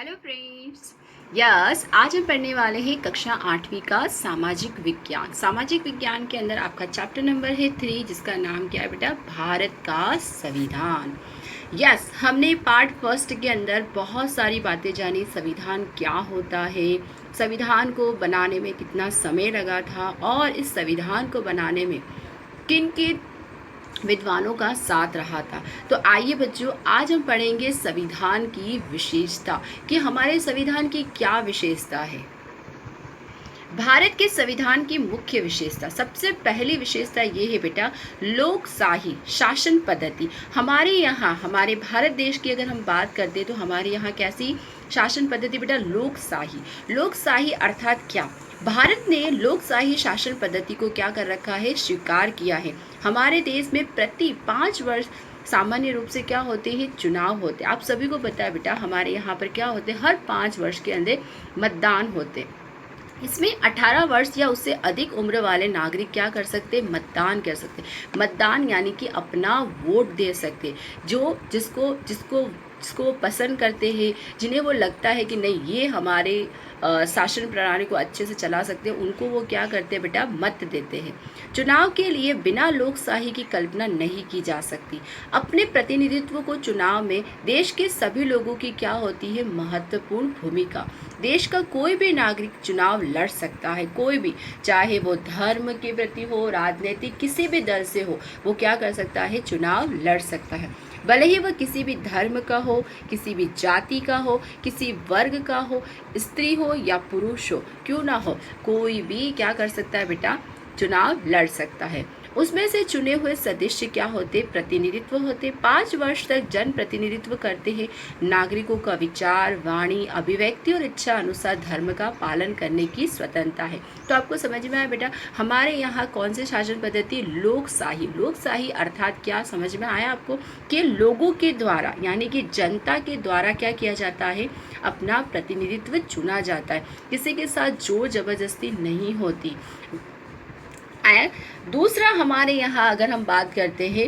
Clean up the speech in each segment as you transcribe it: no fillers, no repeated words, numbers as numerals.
Hello friends. Yes, आज हम पढ़ने वाले हैं कक्षा 8वीं का सामाजिक विज्ञान। सामाजिक विज्ञान के अंदर आपका चैप्टर नंबर है 3, जिसका नाम क्या है बेटा? भारत का संविधान। यस, हमने पार्ट फर्स्ट के अंदर बहुत सारी बातें जानी। संविधान क्या होता है, संविधान को बनाने में कितना समय लगा था, और इस संविधान को बनाने में किन किन विद्वानों का साथ रहा था। तो आइए बच्चों, आज हम पढ़ेंगे संविधान की विशेषता कि हमारे संविधान की क्या विशेषता है। भारत के संविधान की मुख्य विशेषता, सबसे पहली विशेषता ये है बेटा, लोकशाही शासन पद्धति। हमारे यहाँ, हमारे भारत देश की अगर हम बात करते हैं तो हमारे यहाँ कैसी शासन पद्धति बेटा? लोकशाही। लोकशाही अर्थात क्या? भारत ने लोकशाही शासन पद्धति को क्या कर रखा है? स्वीकार किया है। हमारे देश में प्रति 5 वर्ष सामान्य रूप से क्या होते हैं? चुनाव होते हैं। आप सभी को पता है बेटा, हमारे यहाँ पर क्या होते हैं? हर 5 वर्ष के अंदर मतदान होते हैं। इसमें 18 वर्ष या उससे अधिक उम्र वाले नागरिक क्या कर सकते? मतदान कर सकते। मतदान यानी कि अपना वोट दे सकते। जो जिसको जिसको जिसको पसंद करते हैं, जिन्हें वो लगता है कि नहीं, ये हमारे शासन प्रणाली को अच्छे से चला सकते हैं, उनको वो क्या करते हैं बेटा? मत देते हैं। चुनाव के लिए बिना लोकशाही की कल्पना नहीं की जा सकती। अपने प्रतिनिधित्व को चुनाव में देश के सभी लोगों की क्या होती है? महत्वपूर्ण भूमिका। देश का कोई भी नागरिक चुनाव लड़ सकता है, कोई भी, चाहे वो धर्म के प्रति हो, राजनीतिक किसी भी दल से हो, वो क्या कर सकता है? चुनाव लड़ सकता है। भले ही वह किसी भी धर्म का हो, किसी भी जाति का हो, किसी वर्ग का हो, स्त्री हो या पुरुष हो, क्यों ना हो, कोई भी क्या कर सकता है बेटा? चुनाव लड़ सकता है। उसमें से चुने हुए सदस्य क्या होते? प्रतिनिधित्व होते। 5 वर्ष तक जन प्रतिनिधित्व करते हैं। नागरिकों का विचार, वाणी, अभिव्यक्ति और इच्छा अनुसार धर्म का पालन करने की स्वतंत्रता है। तो आपको समझ में आया बेटा, हमारे यहाँ कौन से शासन पद्धति? लोकशाही। लोकशाही अर्थात क्या? समझ में आया आपको कि लोगों के द्वारा यानी कि जनता के द्वारा क्या किया जाता है? अपना प्रतिनिधित्व चुना जाता है। किसी के साथ जोर जबरदस्ती नहीं होती। दूसरा, हमारे यहाँ अगर हम बात करते हैं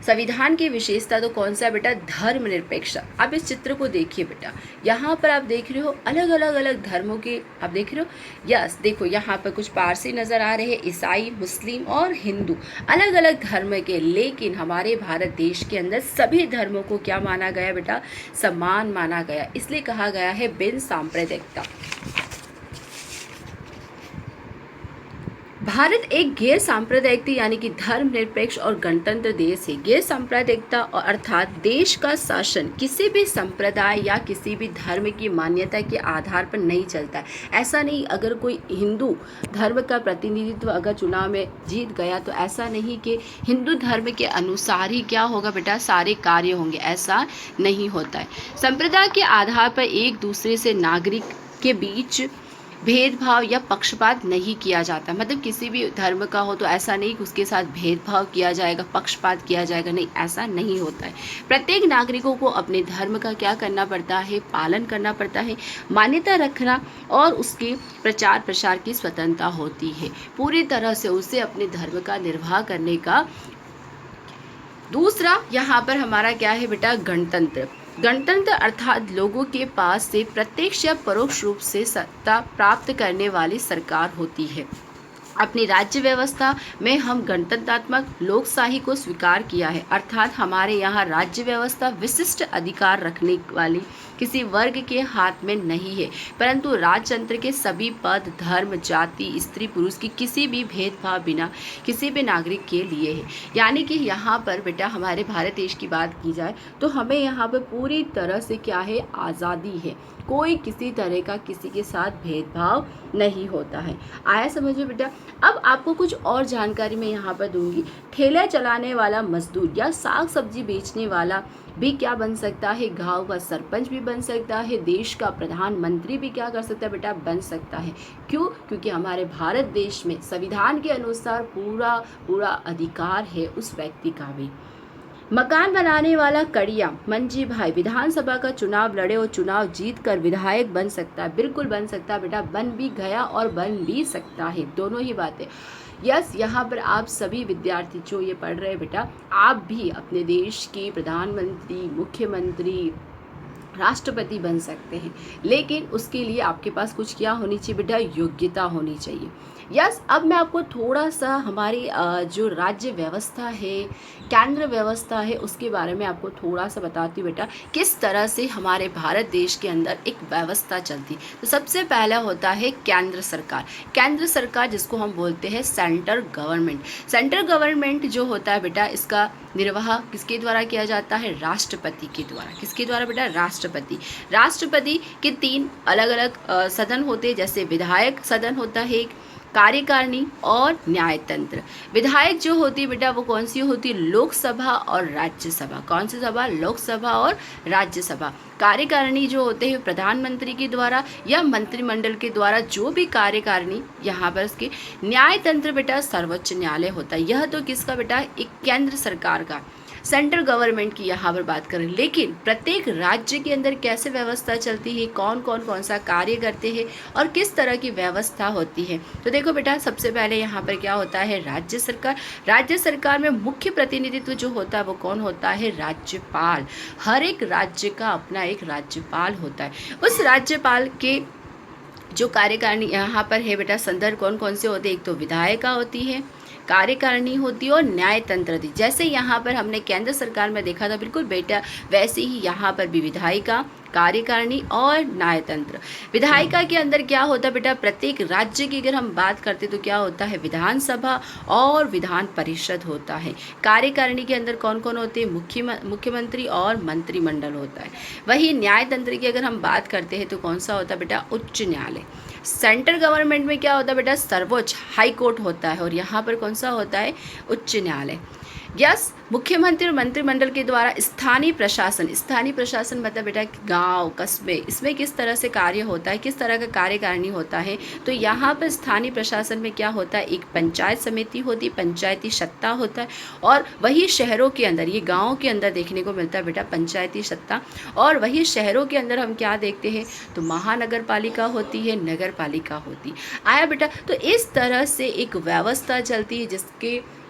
संविधान की विशेषता, तो कौन सा बेटा? धर्मनिरपेक्ष। आप इस चित्र को देखिए बेटा, यहाँ पर आप देख रहे हो अलग अलग धर्मों के, आप देख रहे हो। यस, देखो यहाँ पर कुछ पारसी नजर आ रहे हैं, ईसाई, मुस्लिम और हिंदू, अलग अलग धर्म के। लेकिन हमारे भारत देश के अंदर सभी धर्मों को क्या माना गया बेटा? समान माना गया। इसलिए कहा गया है बिन सांप्रदायिकता। भारत एक गैर सांप्रदायिकता यानी कि धर्मनिरपेक्ष और गणतंत्र देश है। गैर सांप्रदायिकता अर्थात देश का शासन किसी भी संप्रदाय या किसी भी धर्म की मान्यता के आधार पर नहीं चलता है। ऐसा नहीं, अगर कोई हिंदू धर्म का प्रतिनिधित्व अगर चुनाव में जीत गया तो ऐसा नहीं कि हिंदू धर्म के अनुसार ही क्या होगा बेटा? सारे कार्य होंगे, ऐसा नहीं होता है। संप्रदाय के आधार पर एक दूसरे से नागरिक के बीच भेदभाव या पक्षपात नहीं किया जाता। मतलब किसी भी धर्म का हो तो ऐसा नहीं कि उसके साथ भेदभाव किया जाएगा, पक्षपात किया जाएगा, नहीं, ऐसा नहीं होता है। प्रत्येक नागरिकों को अपने धर्म का क्या करना पड़ता है? पालन करना पड़ता है। मान्यता रखना और उसके प्रचार प्रसार की स्वतंत्रता होती है। पूरी तरह से उसे अपने धर्म का निर्वाह करने का। दूसरा, यहाँ पर हमारा क्या है बेटा? गणतंत्र। गणतंत्र अर्थात लोगों के पास से प्रत्यक्ष या परोक्ष रूप से सत्ता प्राप्त करने वाली सरकार होती है। अपनी राज्य व्यवस्था में हम गणतंत्रात्मक लोकशाही को स्वीकार किया है। अर्थात हमारे यहाँ राज्य व्यवस्था विशिष्ट अधिकार रखने वाली किसी वर्ग के हाथ में नहीं है, परंतु राजतंत्र के सभी पद, धर्म, जाति, स्त्री पुरुष की किसी भी भेदभाव बिना किसी भी नागरिक के लिए है। यानी कि यहाँ पर बेटा हमारे भारत देश की बात की जाए तो हमें यहाँ पर पूरी तरह से क्या है? आज़ादी है। कोई किसी तरह का किसी के साथ भेदभाव नहीं होता है। आया समझ में बेटा? अब आपको कुछ और जानकारी मैं यहाँ पर दूंगी। ठेला चलाने वाला मजदूर या साग सब्जी बेचने वाला भी क्या बन सकता है? गांव का सरपंच भी बन सकता है। देश का प्रधानमंत्री भी क्या कर सकता है बेटा? बन सकता है। क्यों? क्योंकि हमारे भारत देश में संविधान के अनुसार पूरा अधिकार है उस व्यक्ति का भी। मकान बनाने वाला कड़िया मंजी भाई विधानसभा का चुनाव लड़े और चुनाव जीत कर विधायक बन सकता है। बिल्कुल बन सकता है बेटा, बन भी गया और बन भी सकता है, दोनों ही बातें। यस, यहाँ पर आप सभी विद्यार्थी जो ये पढ़ रहे हैं बेटा, आप भी अपने देश के प्रधानमंत्री, मुख्यमंत्री, राष्ट्रपति बन सकते हैं, लेकिन उसके लिए आपके पास कुछ क्या होनी चाहिए बेटा, योग्यता होनी चाहिए। यस, अब मैं आपको थोड़ा सा हमारी जो राज्य व्यवस्था है, केंद्र व्यवस्था है, उसके बारे में आपको थोड़ा सा बताती हूँ बेटा, किस तरह से हमारे भारत देश के अंदर एक व्यवस्था चलती। तो सबसे पहला होता है केंद्र सरकार। केंद्र सरकार जिसको हम बोलते हैं सेंट्रल गवर्नमेंट। सेंट्रल गवर्नमेंट जो होता है बेटा, इसका निर्वाह किसके द्वारा किया जाता है, राष्ट्रपति के द्वारा। किसके द्वारा बेटा, राष्ट्रपति। राष्ट्रपति के 3 अलग अलग सदन होते हैं, जैसे विधायक सदन होता है एक, कार्यकारिणी और न्यायतंत्र। विधायक जो होती है बेटा वो कौन सी होती है, लोकसभा और राज्यसभा। कौन सी सभा, लोकसभा और राज्यसभा। कार्यकारिणी जो होते हैं प्रधानमंत्री के द्वारा या मंत्रिमंडल के द्वारा, जो भी कार्यकारिणी यहाँ पर उसके। न्यायतंत्र बेटा सर्वोच्च न्यायालय होता है। यह तो किसका बेटा, एक केंद्र सरकार का, सेंट्रल गवर्नमेंट की यहाँ पर बात करें। लेकिन प्रत्येक राज्य के अंदर कैसे व्यवस्था चलती है, कौन सा कार्य करते हैं और किस तरह की व्यवस्था होती है। तो देखो बेटा, सबसे पहले यहाँ पर क्या होता है, राज्य सरकार। राज्य सरकार में मुख्य प्रतिनिधित्व जो होता है वो कौन होता है, राज्यपाल। हर एक राज्य का अपना एक राज्यपाल होता है। उस राज्यपाल के जो कार्यकारिणी यहाँ पर है बेटा, संदर्भ कौन कौन से होते हैं, एक तो विधायिका होती है, कार्यकारिणी होती है और न्यायतंत्र थी। जैसे यहाँ पर हमने केंद्र सरकार में देखा था बिल्कुल बेटा, वैसे ही यहाँ पर भी विधायिका, कार्यकारिणी और न्यायतंत्र। विधायिका के अंदर क्या होता है बेटा, प्रत्येक राज्य की अगर हम बात करते तो क्या होता है, विधानसभा और विधान परिषद होता है। कार्यकारिणी के अंदर कौन कौन होते हैं, मुख्यमंत्री और मंत्रिमंडल होता है। वही न्यायतंत्र की अगर हम बात करते हैं तो कौन सा होता है बेटा, उच्च न्यायालय। सेंट्रल गवर्नमेंट में क्या होता है बेटा, सर्वोच्च हाई कोर्ट होता है और यहाँ पर कौन सा होता है, उच्च न्यायालय। यस, मुख्यमंत्री और मंत्रिमंडल के द्वारा स्थानीय प्रशासन। स्थानीय प्रशासन मतलब बेटा गांव, कस्बे, इसमें किस तरह से कार्य होता है, किस तरह का कार्यकारिणी होता है। तो यहाँ पर स्थानीय प्रशासन में क्या होता है, एक पंचायत समिति होती, पंचायती सत्ता होता है। और वही शहरों के अंदर, ये गाँव के अंदर देखने को मिलता है बेटा पंचायती सत्ता। और वही शहरों के अंदर हम क्या देखते हैं, तो महानगर पालिका होती है, नगर पालिका होती। आया बेटा, तो इस तरह से एक व्यवस्था चलती है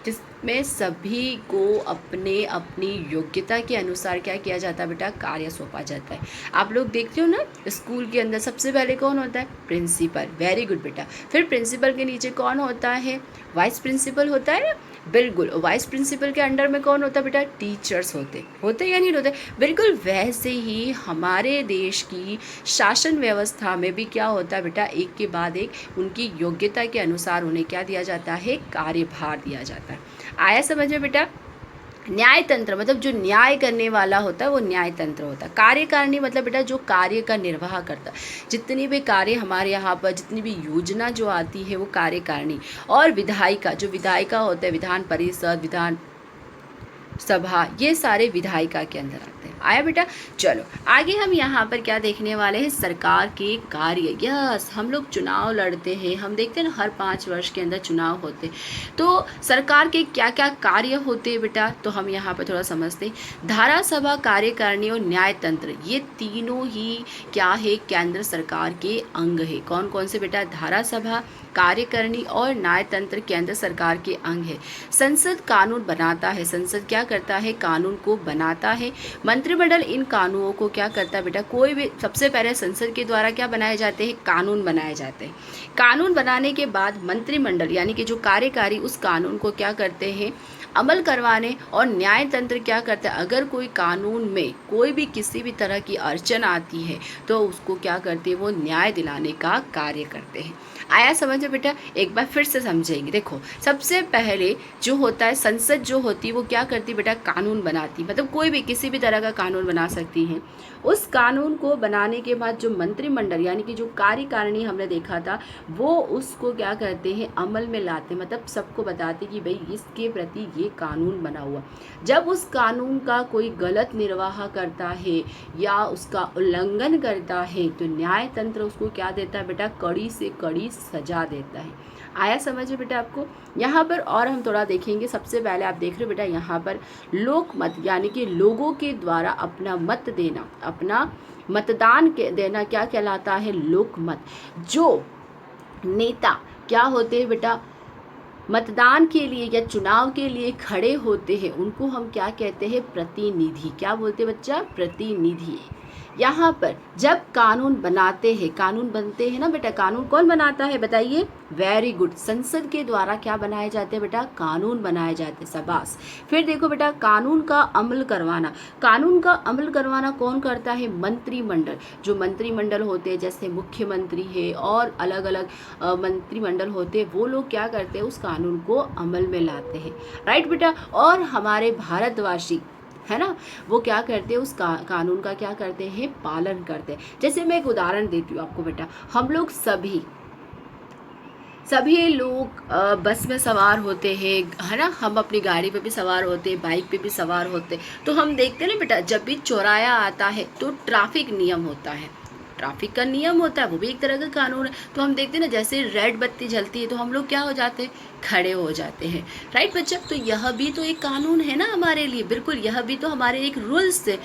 जिसमें सभी को अपने अपनी योग्यता के अनुसार क्या किया जाता है बेटा, कार्य सौंपा जाता है। आप लोग देखते हो ना, स्कूल के अंदर सबसे पहले कौन होता है, प्रिंसिपल। वेरी गुड बेटा। फिर प्रिंसिपल के नीचे कौन होता है, वाइस प्रिंसिपल होता है ना, बिल्कुल। वाइस प्रिंसिपल के अंडर में कौन होता है बेटा, टीचर्स होते या नहीं होते, बिल्कुल। वैसे ही हमारे देश की शासन व्यवस्था में भी क्या होता है बेटा, एक के बाद एक उनकी योग्यता के अनुसार उन्हें क्या दिया जाता है, कार्यभार दिया जाता है। आया समझ में बेटा। न्यायतंत्र मतलब जो न्याय करने वाला होता है वो न्यायतंत्र होता है। कार्यकारिणी मतलब बेटा जो कार्य का निर्वाह करता है, जितनी भी कार्य हमारे यहाँ पर, जितनी भी योजना जो आती है वो कार्यकारिणी। और विधायिका, जो विधायिका होता है, विधान परिषद, विधान सभा, ये सारे विधायिका के अंदर आते हैं। आया बेटा। चलो आगे हम यहाँ पर क्या देखने वाले हैं, सरकार के कार्य। यस, हम लोग चुनाव लड़ते हैं, हम देखते हैं ना हर 5 वर्ष के अंदर चुनाव होते हैं। तो सरकार के क्या क्या कार्य होते हैं बेटा, तो हम यहाँ पर थोड़ा समझते हैं। धारा सभा, कार्यकारिणी और न्यायतंत्र, ये तीनों ही क्या है, केंद्र सरकार के अंग है। कौन कौन से बेटा, धारा सभा, कार्यकारिणी और न्यायतंत्र केंद्र सरकार के अंग है। संसद कानून बनाता है, संसद क्या करता है, कानून को बनाता है। मंत्रिमंडल इन कानूनों को क्या करता है बेटा, कोई भी, सबसे पहले संसद के द्वारा क्या बनाए जाते हैं, कानून बनाए जाते हैं। कानून बनाने के बाद मंत्रिमंडल यानी कि जो कार्यकारी उस कानून को क्या करते हैं, अमल करवाने। और न्यायतंत्र क्या करता है, अगर कोई कानून में कोई भी किसी भी तरह की अड़चन आती है तो उसको क्या करते हैं, वो न्याय दिलाने का कार्य करते हैं। आया समझ में बेटा। एक बार फिर से समझेंगे। देखो सबसे पहले जो होता है, संसद जो होती है वो क्या करती बेटा, कानून बनाती, मतलब कोई भी किसी भी तरह का कानून बना सकती है। उस कानून को बनाने के बाद जो मंत्रिमंडल यानी कि जो कार्यकारिणी हमने देखा था, वो उसको क्या करते हैं, अमल में लाते, मतलब सबको बताते कि भाई इसके प्रति ये कानून बना हुआ। जब उस कानून का कोई गलत निर्वाह करता है या उसका उल्लंघन करता है तो न्यायतंत्र उसको क्या देता है बेटा, कड़ी से कड़ी सजा देता है। आया समझ में बेटा आपको। यहाँ पर और हम थोड़ा देखेंगे। सबसे पहले आप देख रहे हो बेटा, यहाँ पर लोक मत यानी कि लोगों के द्वारा अपना मत देना, अपना मतदान के देना क्या कहलाता है, लोक मत। जो नेता क्या होते हैं बेटा, मतदान के लिए या चुनाव के लिए खड़े होते हैं, उनको हम क्या कहते हैं, प्रतिनिधि। क्या बोलते हैं बच्चा, प्रतिनिधि। यहाँ पर जब कानून बनाते हैं, कानून बनते हैं ना बेटा, कानून कौन बनाता है बताइए? वेरी गुड, संसद के द्वारा क्या बनाए जाते हैं बेटा? कानून बनाए जाते हैं, शाबाश। फिर देखो बेटा, कानून का अमल करवाना, कानून का अमल करवाना कौन करता है? मंत्रिमंडल। जो मंत्रिमंडल होते हैं जैसे मुख्यमंत्री है और अलग अलग मंत्रिमंडल होते हैं, वो लोग क्या करते हैं? उस कानून को अमल में लाते हैं, राइट बेटा। और हमारे भारतवासी है ना, वो क्या करते हैं? उस कानून का क्या करते हैं? पालन करते हैं। जैसे मैं एक उदाहरण देती हूँ आपको बेटा, हम लोग सभी लोग बस में सवार होते हैं, है ना, हम अपनी गाड़ी पे भी सवार होते हैं, बाइक पे भी सवार होते हैं, तो हम देखते हैं ना बेटा, जब भी चौराया आता है तो ट्रैफिक नियम होता है, ट्रैफिक का नियम होता है, वो भी एक तरह का कानून है। तो हम देखते हैं ना, जैसे रेड बत्ती जलती है तो हम लोग क्या हो जाते हैं? खड़े हो जाते हैं, राइट बच्चा। तो यह भी तो एक कानून है ना हमारे लिए, बिल्कुल, यह भी तो हमारे एक रूल्स है।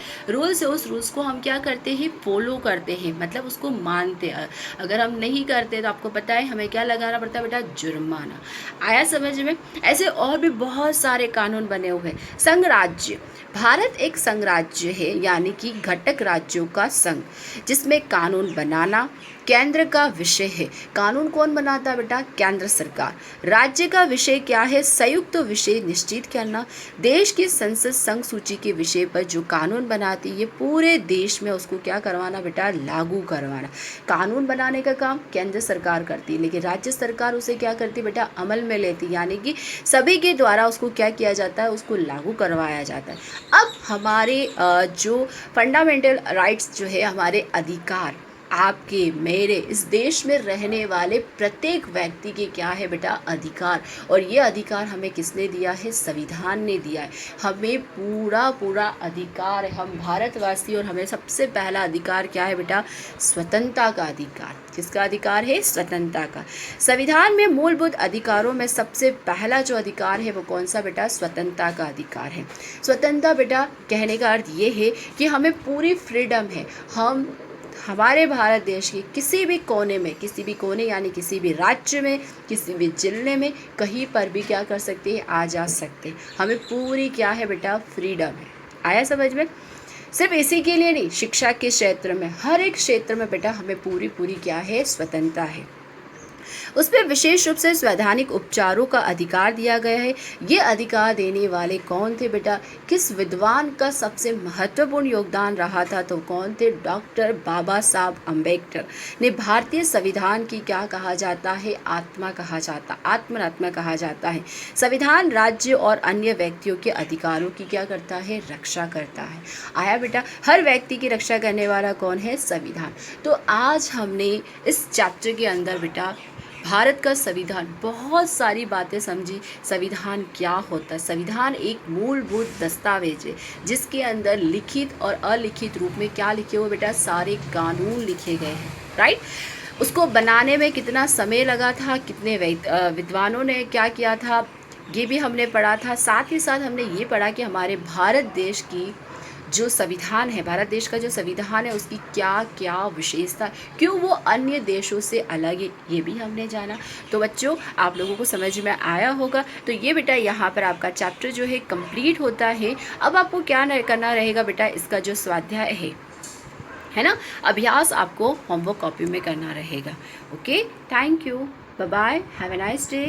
उस रूल्स को हम क्या करते हैं? फॉलो करते हैं, मतलब उसको मानते हैं। अगर हम नहीं करते तो आपको पता है हमें क्या लगाना पड़ता है बेटा? जुर्माना। आया समझ में? ऐसे और भी बहुत सारे कानून बने हुए हैं। संघ राज्य, भारत एक संघ राज्य है, यानी कि घटक राज्यों का संघ, जिसमें कानून बनाना केंद्र का विषय है। कानून कौन बनाता है बेटा? केंद्र सरकार। राज्य का विषय क्या है? संयुक्त विषय निश्चित करना। देश की संसद संघ सूची के विषय पर जो कानून बनाती है, पूरे देश में उसको क्या करवाना बेटा? लागू करवाना। कानून बनाने का काम केंद्र सरकार करती है, लेकिन राज्य सरकार उसे क्या करती है बेटा? अमल में लेती, यानी कि सभी के द्वारा उसको क्या किया जाता है? उसको लागू करवाया जाता है। अब हमारे जो फंडामेंटल राइट्स जो है, हमारे अधिकार, आपके मेरे इस देश में रहने वाले प्रत्येक व्यक्ति के क्या है बेटा? अधिकार। और ये अधिकार हमें किसने दिया है? संविधान ने दिया है। हमें पूरा अधिकार है, हम भारतवासी, और हमें सबसे पहला अधिकार क्या है बेटा? स्वतंत्रता का अधिकार। किसका अधिकार है? स्वतंत्रता का। संविधान में मूलभूत अधिकारों में सबसे पहला जो अधिकार है वो कौन सा बेटा? स्वतंत्रता का अधिकार है। स्वतंत्रता बेटा कहने का अर्थ ये है कि हमें पूरी फ्रीडम है, हम हमारे भारत देश के किसी भी कोने यानी किसी भी राज्य में, किसी भी जिले में, कहीं पर भी क्या कर सकते हैं? आ जा सकते हैं। हमें पूरी क्या है बेटा? फ्रीडम है। आया समझ में? सिर्फ इसी के लिए नहीं, शिक्षा के क्षेत्र में, हर एक क्षेत्र में बेटा हमें पूरी क्या है? स्वतंत्रता है। उसमें विशेष रूप से संवैधानिक उपचारों का अधिकार दिया गया है। ये अधिकार देने वाले कौन थे बेटा? किस विद्वान का सबसे महत्वपूर्ण योगदान रहा था? तो कौन थे? डॉक्टर बाबा साहब अम्बेडकर ने भारतीय संविधान की क्या कहा जाता है? आत्मा कहा जाता है। संविधान राज्य और अन्य व्यक्तियों के अधिकारों की क्या करता है? रक्षा करता है। आया बेटा? हर व्यक्ति की रक्षा करने वाला कौन है? संविधान। तो आज हमने इस चैप्टर के अंदर बेटा भारत का संविधान बहुत सारी बातें समझी। संविधान क्या होता है? संविधान एक मूलभूत दस्तावेज है जिसके अंदर लिखित और अलिखित रूप में क्या लिखे हुए बेटा? सारे कानून लिखे गए हैं, राइट। उसको बनाने में कितना समय लगा था, कितने विद्वानों ने क्या किया था, ये भी हमने पढ़ा था। साथ ही साथ हमने ये पढ़ा कि हमारे भारत देश की जो संविधान है, भारत देश का जो संविधान है, उसकी क्या क्या विशेषता, क्यों वो अन्य देशों से अलग है, ये भी हमने जाना। तो बच्चों, आप लोगों को समझ में आया होगा। तो ये बेटा यहाँ पर आपका चैप्टर जो है कंप्लीट होता है। अब आपको क्या करना रहेगा बेटा? इसका जो स्वाध्याय है ना, अभ्यास आपको होमवर्क कॉपी में करना रहेगा। Okay, thank you, bye bye, have a nice day.